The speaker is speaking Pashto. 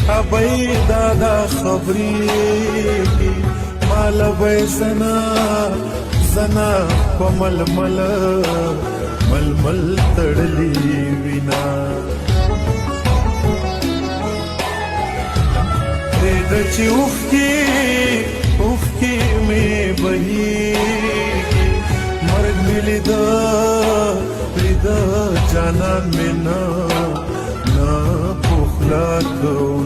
ابي دادا خبري مال بي زنا پمل مل تړلی وینا د چې اوخکی می بهي مرګ ملي د جانان می نه پخلا کو